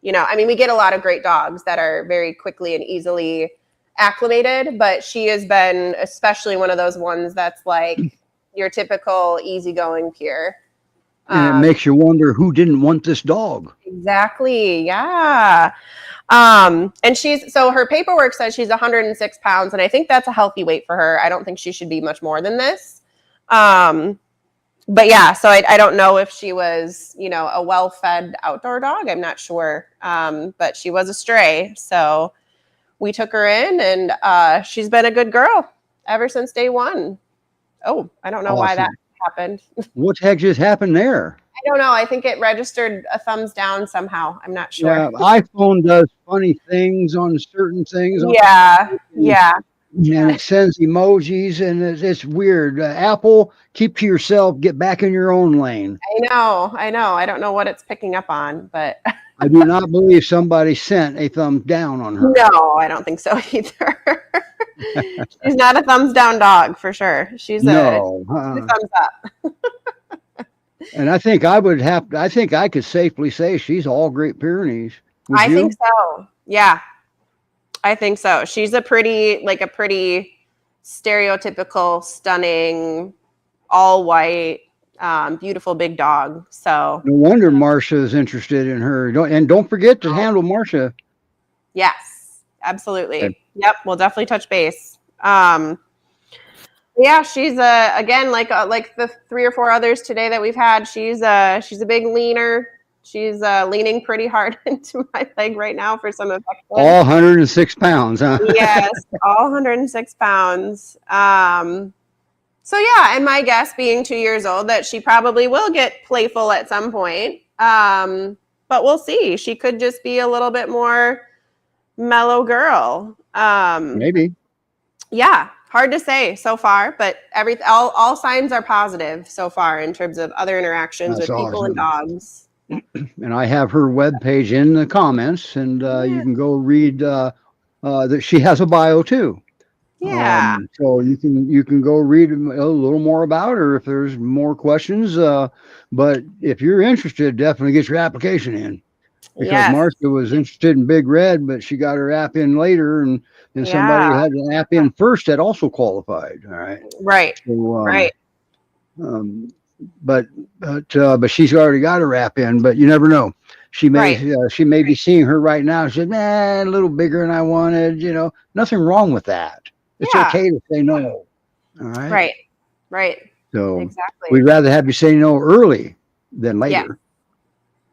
B: I mean, we get a lot of great dogs that are very quickly and easily acclimated, but she has been especially one of those ones that's like your typical easygoing peer.
A: And it makes you wonder who didn't want this dog.
B: Exactly. Yeah. And so her paperwork says she's 106 pounds, and I think that's a healthy weight for her. I don't think she should be much more than this. But yeah, so I don't know if she was, a well-fed outdoor dog. I'm not sure. But she was a stray. So we took her in, and she's been a good girl ever since day one. Oh, I don't know why that
A: Awesome.
B: happened.
A: What the heck just happened there?
B: I don't know. I think it registered a thumbs down somehow. I'm not sure.
A: Yeah, iPhone does funny things on certain things,
B: Yeah. Yeah.
A: and it sends emojis, and it's weird. Apple, keep to yourself. Get back in your own lane.
B: I know. I don't know what it's picking up on, but
A: I do not believe somebody sent a thumbs down on her.
B: no, I don't think so either. She's not a thumbs down dog for sure. She's a
A: No,
B: thumbs up.
A: and I think I would have. I think I could safely say she's all Great Pyrenees. Would
B: I
A: you?
B: think so. Yeah, I think so. She's a pretty stereotypical, stunning, all white, beautiful big dog. So
A: No wonder Marcia is interested in her. Don't forget to handle Marcia.
B: yes, absolutely. Yep, we'll definitely touch base. Yeah, she's again like the 3 or 4 others today that we've had. She's a big leaner. She's leaning pretty hard into my leg right now for some affection.
A: All 106 pounds, huh?
B: Yes, all 106 pounds. So yeah, and my guess being 2 years old that she probably will get playful at some point. But we'll see. She could just be a little bit more mellow girl.
A: Maybe.
B: Yeah, hard to say so far, but all signs are positive so far in terms of other interactions
A: That's
B: with people and
A: awesome.
B: dogs.
A: And I have her webpage in the comments, and you
B: Yeah.
A: can go read that she has a bio too.
B: Yeah.
A: So you can go read a little more about her if there's more questions. But if you're interested, definitely get your application in, because
B: Yes.
A: Marcia was interested in Big Red, but she got her app in later, and somebody
B: Yeah.
A: had an app in first that also qualified. All right.
B: Right.
A: So
B: Right.
A: um, but she's already got her app in. But you never know.
B: Right.
A: She may be seeing her right now. She said, "Man, a little bigger than I wanted." Nothing wrong with that. It's
B: Yeah.
A: okay to say no. All right.
B: Right. Right.
A: So
B: Exactly.
A: we'd rather have you say no early than
B: Yeah.
A: later.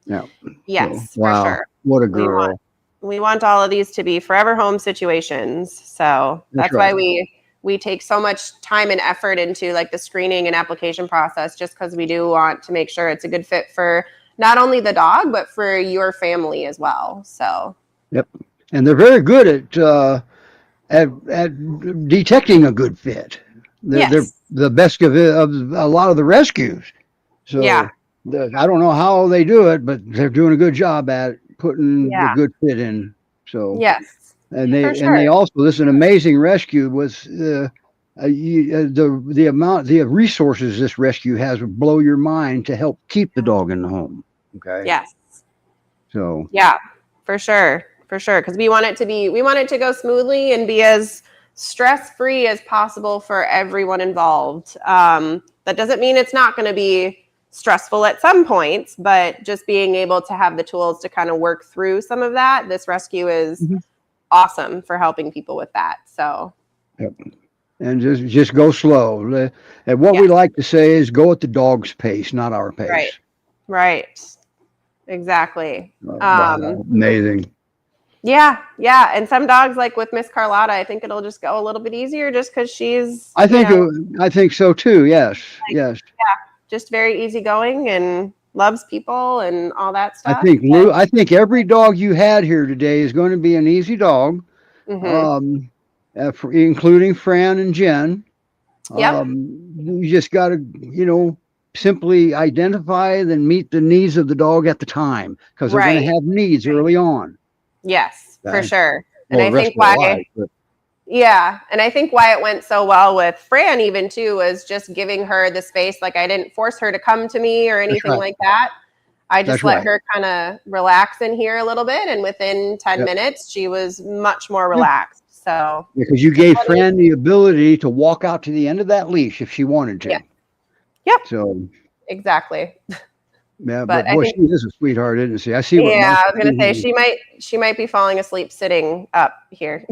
A: Yeah. So,
B: Yes, for
A: wow,
B: sure.
A: what a
B: We want
A: girl.
B: we want all of these to be forever home situations. So
A: That's
B: that's why
A: right.
B: we take so much time and effort into like the screening and application process, just because we do want to make sure it's a good fit for not only the dog but for your family as well. So
A: Yep. And they're very good at detecting a good fit. They're
B: yes,
A: the best of a lot of the rescues.
B: yeah,
A: So I don't know how they do it, but they're doing a good job at putting the
B: yeah,
A: good fit in. So
B: yes, for
A: they
B: sure.
A: also, this is an amazing rescue with the amount the resources this rescue has would blow your mind to help keep the dog in the home. Okay,
B: Yes,
A: so
B: yeah, for sure. Because we want it to go smoothly and be as stress free as possible for everyone involved. That doesn't mean it's not going to be stressful at some points, but just being able to have the tools to kind of work through some of that. This rescue is
A: mhm.
B: awesome for helping people with that. So
A: Yep. And just go slow. And what
B: yeah,
A: we like to say is go at the dog's pace, not our
B: right,
A: pace.
B: right, exactly.
A: Wow, amazing.
B: Yeah, yeah. And some dogs, like with Miss Carlotta, I think it'll just go a little bit easier just because she's,
A: I think I think so too. Yes, yes.
B: just very easygoing and loves people and all that
A: I
B: stuff.
A: think Lou. I think every dog you had here today is going to be an easy dog,
B: Mm-hmm.
A: um, including Fran and Jen.
B: Yep.
A: You just got to, simply identify and meet the needs of the dog at the time, because they're going
B: Right.
A: to have needs early on.
B: Yes, for
A: Okay?
B: sure. And
A: Well,
B: I
A: the rest
B: think
A: of their lives. But
B: yeah. And I think why it went so well with Fran, even too, was just giving her the space. Like I didn't force her to come to me or
A: that's
B: anything
A: right.
B: like that. I just
A: That's
B: let
A: right.
B: her kind of relax in here a little bit. And within 10
A: Yep.
B: minutes, she was much more
A: Yeah.
B: relaxed. So,
A: Because you gave Fran the ability to walk out to the end of that leash if she wanted
B: yeah.
A: to.
B: Yep.
A: So,
B: Exactly.
A: yeah,
B: But
A: but
B: I
A: boy,
B: think,
A: she is a sweetheart, isn't she? I see what
B: yeah, I
A: Marcia's
B: was gonna say
A: doing.
B: she might be falling asleep sitting up here.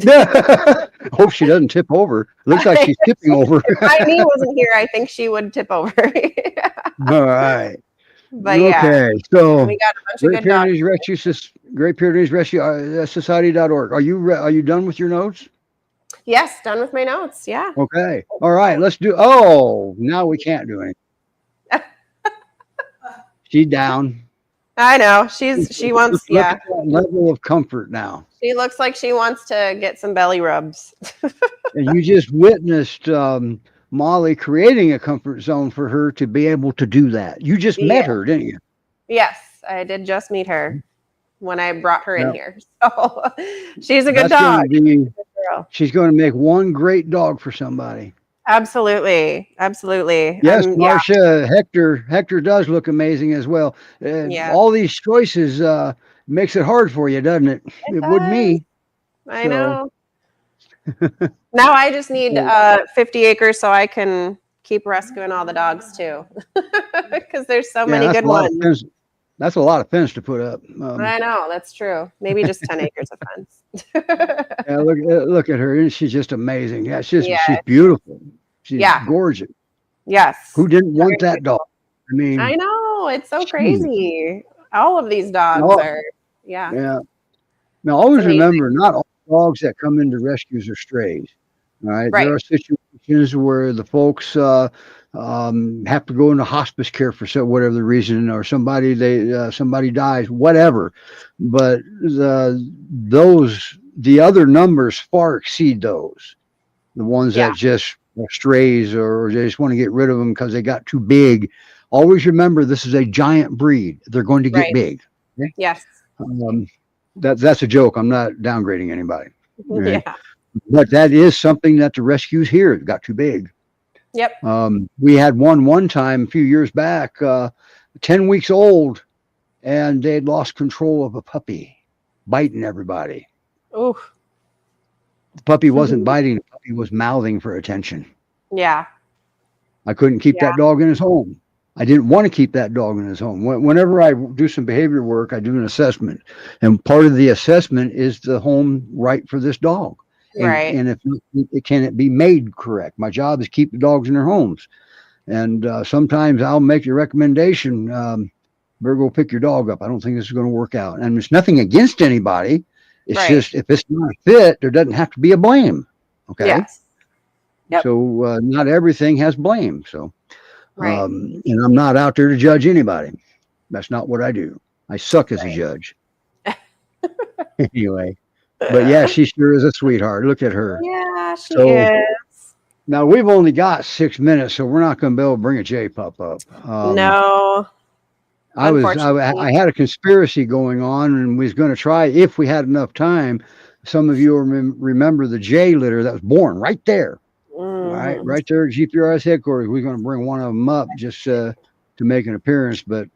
A: Hope she doesn't tip over. Looks like she's tipping over.
B: If my knee wasn't here, I think she would tip over.
A: All right.
B: But yeah,
A: Okay.
B: and
A: So,
B: we got a bunch of good dogs.
A: Great Pyrenees Rescue Society.org. Are you done with your notes?
B: Yes, done with my notes. Yeah.
A: Okay. All right. Let's do. Oh, now we can't do anything. She's down.
B: I know. She wants,
A: Look
B: yeah.
A: at that level of comfort now.
B: She looks like she wants to get some belly rubs.
A: And you just witnessed Molly creating a comfort zone for her to be able to do that. You just
B: Yeah.
A: met her, didn't you?
B: Yes, I did just meet her when I brought her in
A: Yeah.
B: here. So she's a good
A: That's going
B: dog.
A: to be.
B: Good girl.
A: She's going to make one great dog for somebody.
B: Absolutely. Absolutely.
A: Yes,
B: Yeah.
A: Marcia, Hector does look amazing as well.
B: Yeah.
A: All these choices makes it hard for you, doesn't it?
B: It
A: It would
B: does.
A: me.
B: I
A: So,
B: know. Now I just need
A: so
B: 50 acres so I can keep rescuing all the dogs too. Because there's so
A: yeah,
B: many good ones.
A: That's a lot of fence to put up.
B: I know, that's true. Maybe just 10 acres of fence.
A: Yeah, look at her. Isn't she just amazing? Yeah, she's
B: Yeah,
A: beautiful. She's
B: Yeah.
A: gorgeous.
B: Yes.
A: Who didn't
B: Very
A: want that dog?
B: beautiful.
A: I
B: I
A: mean,
B: know. It's so
A: geez.
B: crazy. All of these dogs
A: No,
B: are, yeah,
A: yeah. Now,
B: it's
A: always
B: amazing.
A: remember, not all dogs that come into rescues are strays. All right,
B: Right.
A: there are situations where the folks have to go into hospice care for whatever the reason, or somebody dies, whatever. But the other numbers far exceed those. The ones
B: Yeah.
A: that just are strays, or they just want to get rid of them because they got too big. Always remember, this is a giant breed. They're going to get
B: Right.
A: big. Okay?
B: Yes.
A: Um, that's a joke. I'm not downgrading anybody. Okay?
B: Yeah.
A: But that is something that the rescues here got too big.
B: Yep.
A: We had one time a few years back, 10 weeks old, and they'd lost control of a puppy, biting everybody.
B: Ooh.
A: The puppy wasn't biting, the puppy was mouthing for attention.
B: Yeah.
A: I couldn't keep
B: Yeah.
A: that dog in his home. I didn't want to keep that dog in his home. Whenever I do some behavior work, I do an assessment. And part of the assessment is the home right for this dog.
B: Right.
A: And if it can it be made correct. My job is keep the dogs in their homes. And sometimes I'll make the recommendation, better go pick your dog up. I don't think this is going to work out. And it's nothing against anybody. It's
B: Right.
A: just if it's not fit, there doesn't have to be a blame. Okay.
B: Yes. Yep.
A: So not everything has blame. So,
B: Right.
A: and I'm not out there to judge anybody. That's not what I do. I suck as a
B: Right.
A: judge. Anyway, but yeah, she sure is a sweetheart. Look at her.
B: Yeah, she
A: So
B: is.
A: now we've only got 6 minutes, so we're not going to be able to bring a J pup up.
B: No,
A: I
B: unfortunately.
A: had a conspiracy going on, and we was going to try if we had enough time. Some of you remember the J litter that was born right there.
B: Mhm.
A: Right there at GPRS Headquarters. We're going to bring one of them up just to make an appearance, but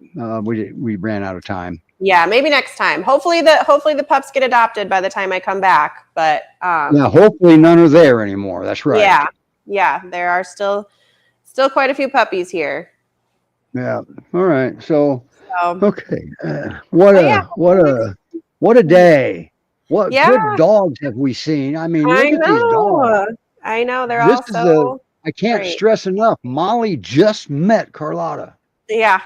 A: we ran out of time.
B: Yeah, maybe next time. Hopefully the pups get adopted by the time I come back. But
A: Now, hopefully none are there anymore. That's right.
B: yeah, there are still quite a few puppies here.
A: Yeah. All right. So
B: So,
A: okay.
B: but yeah,
A: What a day. What
B: yeah,
A: good dogs have we seen? I mean,
B: I
A: look at these dogs.
B: know. I know they're
A: This
B: all
A: is the
B: so
A: I can't
B: great.
A: stress enough. Molly just met Carlotta.
B: Yeah.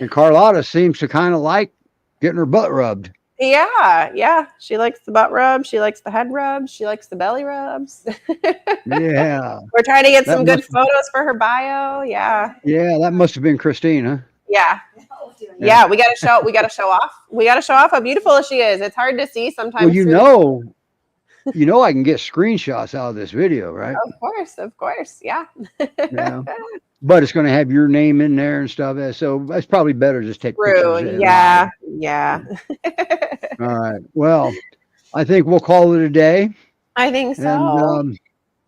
A: And Carlotta seems to kind of like getting her butt rubbed.
B: Yeah. She likes the butt rub. She likes the head rubs. She likes the belly rubs.
A: Yeah.
B: We're trying to get
A: That
B: some good
A: must
B: photos for her bio. Yeah.
A: that must have been Christine, huh?
B: Yeah. Yeah, we gotta show off. We gotta show off how beautiful she is. It's hard to see sometimes.
A: Well, I can get screenshots out of this video, right?
B: Of course. Yeah.
A: Yeah. But it's going to have your name in there and stuff. So it's probably better just take
B: True.
A: pictures.
B: Yeah.
A: All right. Well, I think we'll call it a day.
B: I think so.
A: And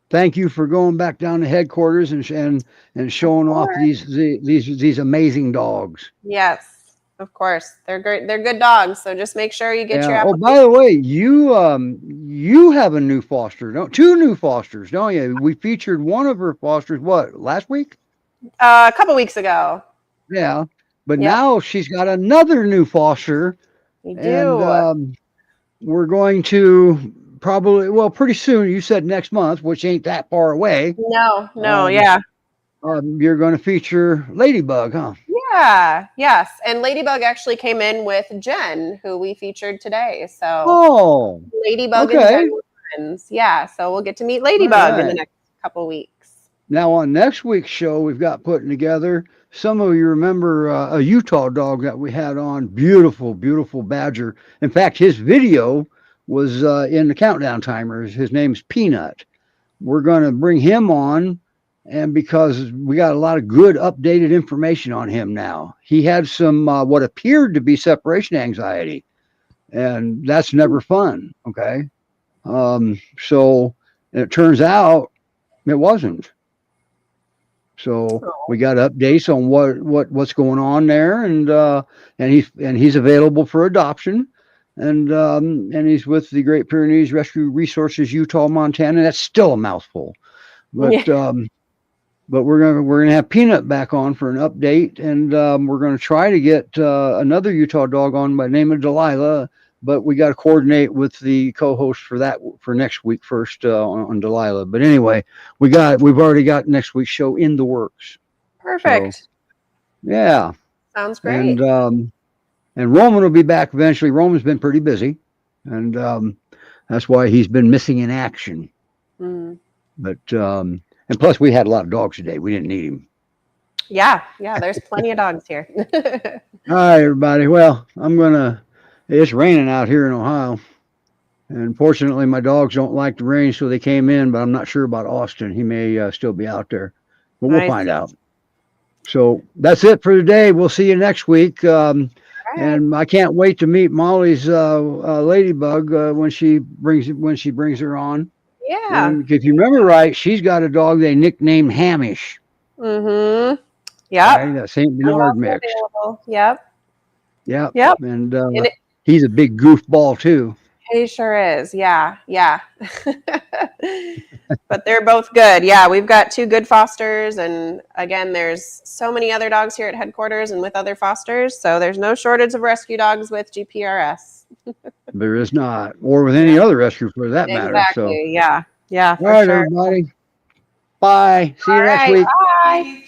A: thank you for going back down to headquarters and showing off these amazing dogs.
B: Yes, of course. They're great. They're good dogs. So just make sure you get your
A: Oh,
B: application.
A: by the way, you have a new foster, two new fosters, don't you? We featured one of her fosters, last week?
B: A couple weeks ago.
A: Yeah. But now she's got another new foster.
B: We do.
A: And we're going to pretty soon. You said next month, which ain't that far away.
B: No, yeah.
A: You're going to feature Ladybug, huh?
B: Yeah, yes. And Ladybug actually came in with Jen, who we featured today. So Ladybug and Jen were friends. Yeah, so we'll get to meet Ladybug in the next couple weeks.
A: Now on next week's show, we've got putting together. Some of you remember a Utah dog that we had on. Beautiful, beautiful badger. In fact, his video was in the countdown timers. His name's Peanut. We're going to bring him on, and because we got a lot of good updated information on him now. He had some what appeared to be separation anxiety, and that's never fun. Okay, so it turns out it wasn't. So we got updates on what's going on there, and he's available for adoption, and he's with the Great Pyrenees Rescue Resources, Utah, Montana. That's still a mouthful, but we're gonna have Peanut back on for an update, and we're gonna try to get another Utah dog on by the name of Delilah. but we got to coordinate with the co-host for that for next week first on Delilah. But anyway, we've already got next week's show in the works. So
B: Perfect.
A: yeah,
B: Sounds great.
A: and Roman will be back eventually. Roman's been pretty busy, and that's why he's been missing in action.
B: Mm.
A: But and plus we had a lot of dogs today. We didn't need him.
B: Yeah, there's plenty of dogs here.
A: All right, everybody. Well, it's raining out here in Ohio. And fortunately, my dogs don't like the rain, so they came in, but I'm not sure about Austin. He may still be out there, but we'll
B: I
A: find
B: see.
A: out. So that's it for today. We'll see you next week.
B: All right.
A: And I can't wait to meet Molly's ladybug when she brings her on.
B: Yeah.
A: And if you remember right, she's got a dog they nicknamed Hamish.
B: Mm-hmm.
A: Okay,
B: Yep.
A: that Saint
B: I'm
A: Bernard
B: also
A: mix.
B: available. Yep.
A: Yep,
B: Yep.
A: and
B: And
A: he's a big goofball too.
B: he sure is. Yeah. But they're both good. Yeah, we've got 2 good fosters. And again, there's so many other dogs here at headquarters and with other fosters. So there's no shortage of rescue dogs with GPRS.
A: There is not, or with
B: Yeah,
A: any other rescue for that matter. So,
B: exactly. Yeah. Yeah,
A: all
B: for
A: right,
B: sure.
A: everybody. Bye. See you
B: All
A: next
B: right.
A: week.
B: Bye.